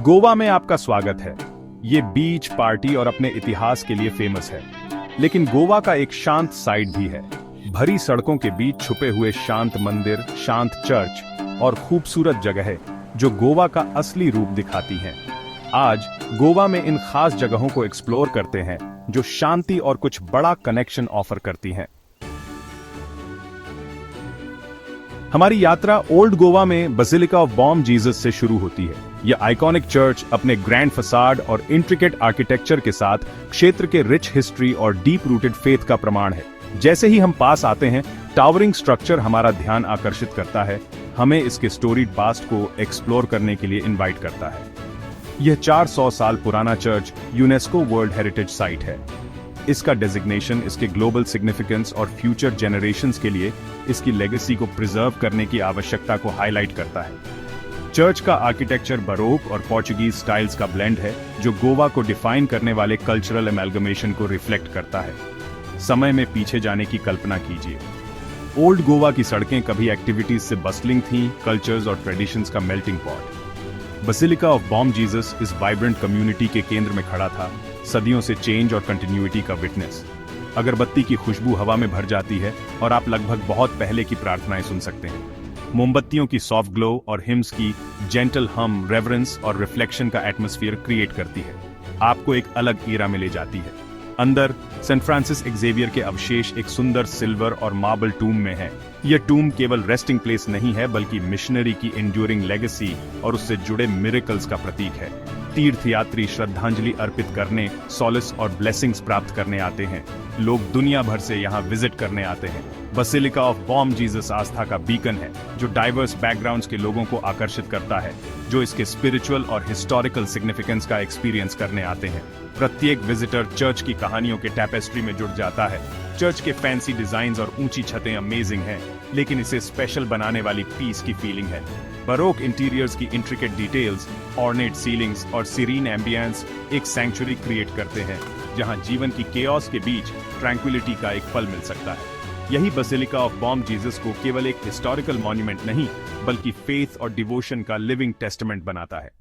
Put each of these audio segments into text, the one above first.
गोवा में आपका स्वागत है। ये बीच पार्टी और अपने इतिहास के लिए फेमस है, लेकिन गोवा का एक शांत साइड भी है। भरी सड़कों के बीच छुपे हुए शांत मंदिर, शांत चर्च और खूबसूरत जगहें जो गोवा का असली रूप दिखाती हैं। आज गोवा में इन खास जगहों को एक्सप्लोर करते हैं जो शांति और कुछ बड़ा कनेक्शन ऑफर करती हैं। हमारी यात्रा ओल्ड गोवा में बसिलिका ऑफ बॉम जीसस से शुरू होती है। यह आइकॉनिक चर्च अपने ग्रैंड फसाड और इंट्रिकेट आर्किटेक्चर के साथ क्षेत्र के रिच हिस्ट्री और डीप रूटेड फेथ का प्रमाण है। जैसे ही हम पास आते हैं, टावरिंग स्ट्रक्चर हमारा ध्यान आकर्षित करता है, हमें इसके स्टोरीड पास्ट को एक्सप्लोर करने के लिए इनवाइट करता है। यह 400 साल पुराना church UNESCO world heritage site है। इसका डेजिग्नेशन इसके ग्लोबल सिग्निफिकेंस और फ्यूचर जेनरेशंस के लिए इसकी लेगेसी को प्रिजर्व करने की आवश्यकता को हाईलाइट करता है। चर्च का आर्किटेक्चर बरोक और पोर्चुगीज स्टाइल्स का ब्लेंड है, जो गोवा को डिफाइन करने वाले कल्चरल एमैल्गमेशन को रिफ्लेक्ट करता है। समय में पीछे जाने की कल्पना कीजिए। ओल्ड गोवा की सड़कें कभी एक्टिविटीज से बस्लिंग थीं, कल्चर्स और ट्रेडिशंस का melting pot. Basilica of Bom Jesus इस वाइब्रेंट कम्युनिटी के केंद्र में खड़ा था, सदियों से चेंज और कंटिन्यूटी का विटनेस। अगरबत्ती की खुशबू हवा में भर जाती है और आप लगभग बहुत पहले की प्रार्थनाएं सुन सकते हैं। मोमबत्तियों की सॉफ्ट ग्लो और हिम्स की जेंटल हम रेवरेंस और रिफ्लेक्शन का एटमॉस्फेयर क्रिएट करती है, आपको एक अलग ईरा में ले जाती है। अंदर सेंट फ्रांसिस एक्जेवियर के अवशेष एक सुंदर सिल्वर और मार्बल टूम में है। यह टूम केवल रेस्टिंग प्लेस नहीं है, बल्कि मिशनरी की एंड्यूरिंग लेगेसी और उससे जुड़े मिरेकल्स का प्रतीक है। तीर्थयात्री श्रद्धांजलि अर्पित करने, सॉलिस और ब्लेसिंग्स प्राप्त करने आते हैं। लोग दुनिया भर से यहाँ विजिट करने आते हैं। बसिलिका ऑफ बॉम जीसस आस्था का बीकन है, जो डाइवर्स बैकग्राउंड्स के लोगों को आकर्षित करता है, जो इसके स्पिरिचुअल और हिस्टोरिकल सिग्निफिकेंस का एक्सपीरियंस करने आते हैं। प्रत्येक विजिटर चर्च की कहानियों के टैपेस्ट्री में जुड़ जाता है। चर्च के फैंसी डिजाइन्स और ऊंची छतें अमेजिंग हैं, लेकिन इसे स्पेशल बनाने वाली पीस की फीलिंग है। बरोक इंटीरियर्स की इंट्रिकेट डिटेल्स, ऑर्नेट सीलिंग्स और सीरीन एम्बियंस एक सैंक्चुरी क्रिएट करते हैं, जहां जीवन की केओस के बीच ट्रैंक्विलिटी का एक पल मिल सकता है। यही बसिलिका ऑफ बॉम जीसस को केवल एक हिस्टोरिकल मॉन्यूमेंट नहीं, बल्कि फेथ और डिवोशन का लिविंग टेस्टामेंट बनाता है।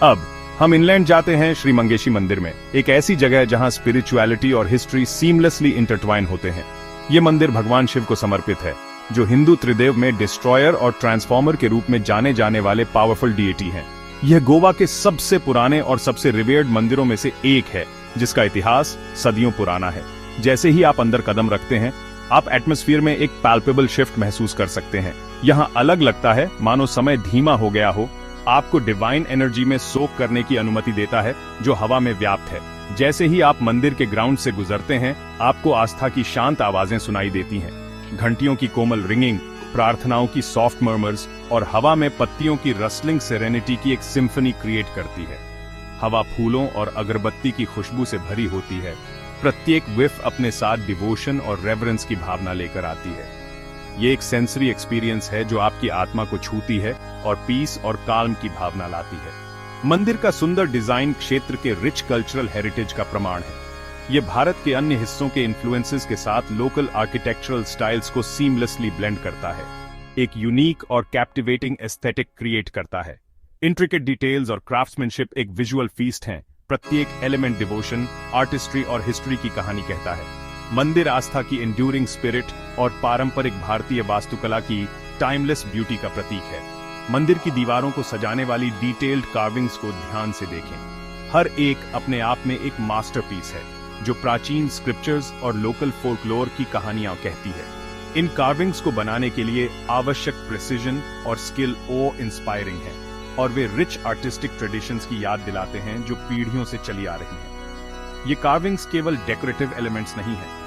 अब हम इनलैंड जाते हैं श्री मंगेशी मंदिर में, एक ऐसी जगह जहां स्पिरिचुअलिटी और हिस्ट्री सीमलेसली इंटरट्वाइन होते हैं। ये मंदिर भगवान शिव को समर्पित है, जो हिंदू त्रिदेव में डिस्ट्रॉयर और ट्रांसफॉर्मर के रूप में जाने जाने वाले पावरफुल डीएटी हैं। यह गोवा के सबसे पुराने और सबसे रिवेयर्ड मंदिरों में से एक है, जिसका इतिहास सदियों पुराना है। जैसे ही आप अंदर कदम रखते हैं, आप एटमॉस्फेयर में एक पैल्पेबल शिफ्ट महसूस कर सकते हैं। यहाँ अलग लगता है, मानो समय धीमा हो गया हो, आपको डिवाइन एनर्जी में सोक करने की अनुमति देता है, जो हवा में व्याप्त है। जैसे ही आप मंदिर के ग्राउंड से गुजरते हैं, आपको आस्था की शांत आवाजें सुनाई देती हैं। घंटियों की कोमल रिंगिंग, प्रार्थनाओं की सॉफ्ट मर्मर्स और हवा में पत्तियों की रसलिंग सेरेनिटी की एक सिम्फनी क्रिएट करती है। हवा फूलों और अगरबत्ती की खुशबू से भरी होती है। प्रत्येक विफ अपने साथ डिवोशन और रेवरेंस की भावना लेकर आती है। ये एक सेंसरी एक्सपीरियंस है जो आपकी आत्मा को छूती है और पीस और काल्म की भावना लाती है। मंदिर का सुंदर डिजाइन क्षेत्र के रिच कल्चरल हेरिटेज का प्रमाण है। ये भारत के अन्य हिस्सों के इन्फ्लुएंसेस के साथ लोकल आर्किटेक्चरल स्टाइल्स को सीमलेसली ब्लेंड करता है, एक यूनिक और कैप्टिवेटिंग एस्थेटिक क्रिएट करता है। इंट्रिकेट डिटेल्स और क्राफ्ट्समैनशिप एक विजुअल फीस्ट हैं। प्रत्येक एलिमेंट डिवोशन, आर्टिस्ट्री और हिस्ट्री की कहानी कहता है। मंदिर आस्था की एंड्यूरिंग स्पिरिट और पारंपरिक भारतीय वास्तुकला की टाइमलेस ब्यूटी का प्रतीक है। मंदिर की दीवारों को सजाने वाली डिटेल्ड कार्विंग्स को ध्यान से देखें। हर एक अपने आप में एक मास्टरपीस है, जो प्राचीन स्क्रिप्चर्स और लोकल फोल्कलोर की कहानियां कहती है। इन कार्विंग्स को बनाने के लिए आवश्यक प्रिसिजन और स्किल ओ इंस्पायरिंग है, और वे रिच आर्टिस्टिक ट्रेडिशंस की याद दिलाते हैं जो पीढ़ियों से चली आ रही हैं। ये कार्विंग्स केवल डेकोरेटिव एलिमेंट्स नहीं हैं,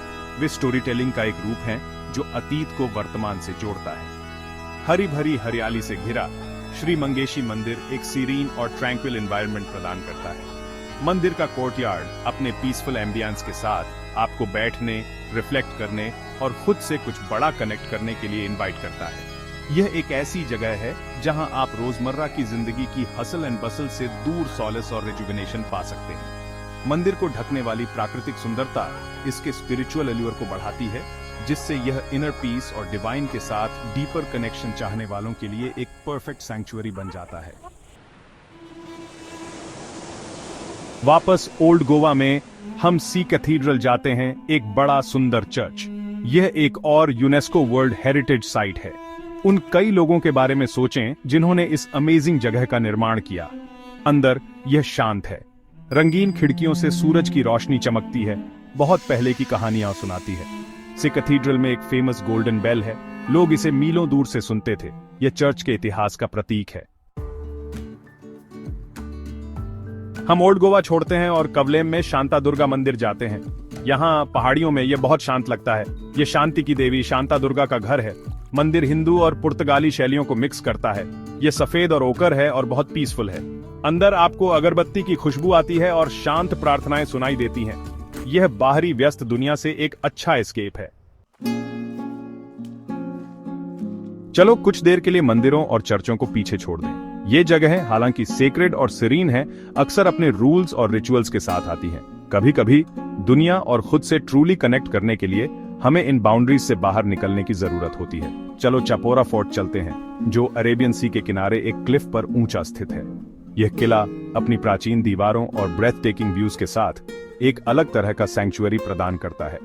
वे स्टोरी टेलिंग का एक रूप हैं जो अतीत को वर्तमान से जोड़ता है। हरी भरी हरियाली से घिरा श्री मंगेशी मंदिर एक सीरीन और ट्रैंक्विल एनवायरनमेंट प्रदान करता है। मंदिर का कोर्टयार्ड अपने पीसफुल एम्बियंस के साथ आपको बैठने, रिफ्लेक्ट करने और खुद से कुछ बड़ा कनेक्ट करने के लिए इनवाइट करता है। यह एक ऐसी जगह है जहां आप रोजमर्रा की जिंदगी की हसल एंड बसल से दूर सॉलिस और रिजुविनेशन पा सकते हैं। मंदिर को ढकने वाली प्राकृतिक सुंदरता इसके स्पिरिचुअल एल्यूर को बढ़ाती है, जिससे यह इनर पीस और डिवाइन के साथ डीपर कनेक्शन चाहने वालों के लिए एक परफेक्ट सैंक्चुअरी बन जाता है। वापस ओल्ड गोवा में हम सी कैथीड्रल जाते हैं, एक बड़ा सुंदर चर्च। यह एक और यूनेस्को वर्ल्ड हेरिटेज साइट है। उन कई लोगों के बारे में सोचें जिन्होंने इस अमेजिंग जगह का निर्माण किया। अंदर यह शांत है, रंगीन खिड़कियों से सूरज की रोशनी चमकती है, बहुत पहले की कहानियां सुनाती है। सी कैथीड्रल में एक फेमस गोल्डन बेल है, लोग इसे मीलों दूर से सुनते थे। यह चर्च के इतिहास का प्रतीक है। हम ओल्ड गोवा छोड़ते हैं और कवलेम में शांता दुर्गा मंदिर जाते हैं। यहाँ पहाड़ियों में यह बहुत शांत लगता है। यह शांति की देवी शांता दुर्गा का घर है। मंदिर हिंदू और पुर्तगाली शैलियों को मिक्स करता है। यह सफेद और ओकर है और बहुत पीसफुल है। अंदर आपको अगरबत्ती की खुशबू आती है और शांत प्रार्थनाएं सुनाई देती हैं। यह बाहरी व्यस्त दुनिया से एक अच्छा एस्केप है। चलो कुछ देर के लिए मंदिरों और चर्चों को पीछे छोड़ दें। ये जगह हालांकि सेक्रेड और सीरीन है, अक्सर अपने रूल्स और रिचुअल्स के साथ आती हैं। कभी कभी दुनिया और खुद से ट्रूली कनेक्ट करने के लिए हमें इन बाउंड्रीज से बाहर निकलने की जरूरत होती है। चलो चापोरा फोर्ट चलते हैं, जो अरेबियन सी के किनारे एक क्लिफ पर ऊंचा स्थित है। यह किला अपनी प्राचीन दीवारों और ब्रेथ टेकिंग व्यूज के साथ एक अलग तरह का सैंक्चुअरी प्रदान करता है।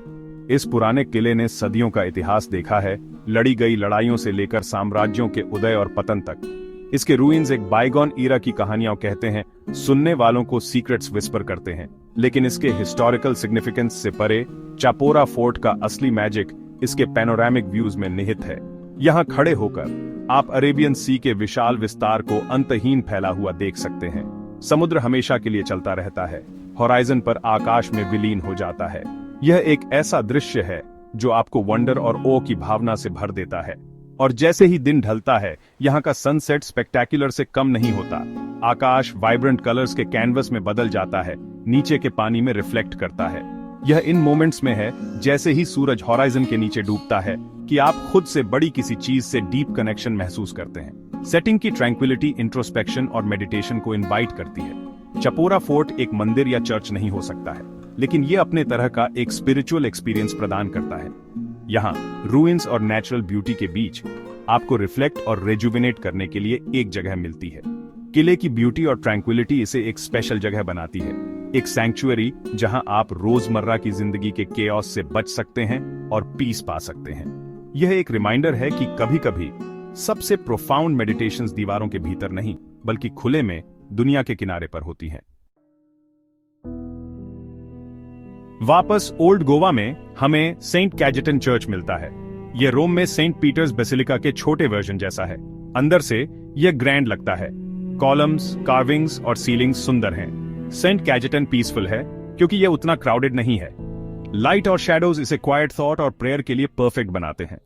इस पुराने किले ने सदियों का इतिहास देखा है, लड़ी गई लड़ाइयों से लेकर साम्राज्यों के उदय और पतन तक। इसके रूइंस एक बाइगॉन ईरा की कहानियां कहते हैं, सुनने वालों को सीक्रेट्स विस्पर करते हैं। लेकिन इसके हिस्टोरिकल सिग्निफिकेंस से परे चापोरा फोर्ट का असली मैजिक इसके पैनोरामिक व्यूज में निहित है। यहाँ खड़े होकर आप अरेबियन सी के विशाल विस्तार को अंतहीन फैला हुआ देख सकते हैं। समुद्र हमेशा के लिए चलता रहता है, होराइजन पर आकाश में विलीन हो जाता है। यह एक ऐसा दृश्य है जो आपको वंडर और ओ की भावना से भर देता है। और जैसे ही दिन ढलता है, यहाँ का सनसेट स्पेक्टेक्युलर से कम नहीं होता। आकाश वाइब्रेंट कलर्स के कैनवस में बदल जाता है, नीचे के पानी में रिफ्लेक्ट करता है। यह इन मोमेंट्स में है जैसे ही सूरज होराइजन के नीचे डूबता है कि आप खुद से बड़ी किसी चीज से डीप कनेक्शन महसूस करते हैं। सेटिंग की ट्रैंक्विलिटी इंट्रोस्पेक्शन और मेडिटेशन को इनवाइट करती है। चापोरा फोर्ट एक मंदिर या चर्च नहीं हो सकता है, लेकिन यह अपने तरह का एक स्पिरिचुअल एक्सपीरियंस प्रदान करता है। यहाँ रूइंस और नेचुरल ब्यूटी के बीच आपको रिफ्लेक्ट और रेजुविनेट करने के लिए एक जगह मिलती है। किले की ब्यूटी और ट्रैंक्विलिटी इसे एक स्पेशल जगह बनाती है, एक सैंक्चुअरी जहां आप रोजमर्रा की जिंदगी के केओस से बच सकते हैं और पीस पा सकते हैं। यह एक रिमाइंडर है कि कभी-कभी सबसे प्रोफाउंड मेडिटेशंस दीवारों के भीतर नहीं, बल्कि खुले में दुनिया के किनारे पर होती हैं। वापस ओल्ड गोवा में हमें सेंट कैजेटन चर्च मिलता है। यह रोम में सेंट पीटर्स बेसिलिका के छोटे वर्जन जैसा है। अंदर से यह ग्रैंड लगता है। कॉलम्स, कार्विंग्स और सीलिंग्स सुंदर हैं। सेंट कैजेटन पीसफुल है क्योंकि यह उतना क्राउडेड नहीं है। लाइट और शैडोज इसे क्वाइट थॉट और प्रेयर के लिए परफेक्ट बनाते हैं।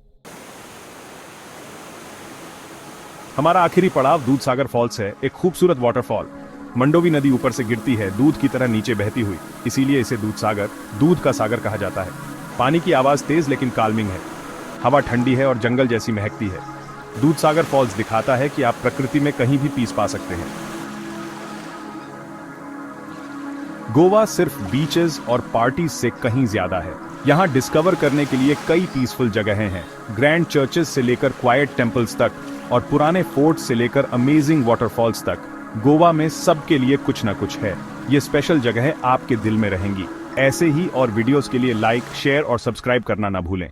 हमारा आखिरी पड़ाव दूधसागर फॉल्स है, एक खूबसूरत वाटरफॉल। मंडोवी नदी ऊपर से गिरती है, दूध की तरह नीचे बहती हुई, इसीलिए इसे दूधसागर, दूध का सागर कहा जाता है। पानी की आवाज तेज लेकिन काल्मिंग है। हवा ठंडी है और जंगल जैसी महकती है। दूधसागर फॉल्स दिखाता है कि आप प्रकृति में कहीं भी पीस पा सकते हैं। गोवा सिर्फ बीचेस और पार्टीज से कहीं ज्यादा है। यहाँ डिस्कवर करने के लिए कई पीसफुल जगहें हैं, ग्रैंड चर्चेस से लेकर क्वाइट टेम्पल्स तक और पुराने फोर्ट से लेकर अमेजिंग वाटरफॉल्स तक। गोवा में सबके लिए कुछ न कुछ है। ये स्पेशल जगहें आपके दिल में रहेंगी। ऐसे ही और वीडियोस के लिए लाइक, शेयर और सब्सक्राइब करना ना भूलें।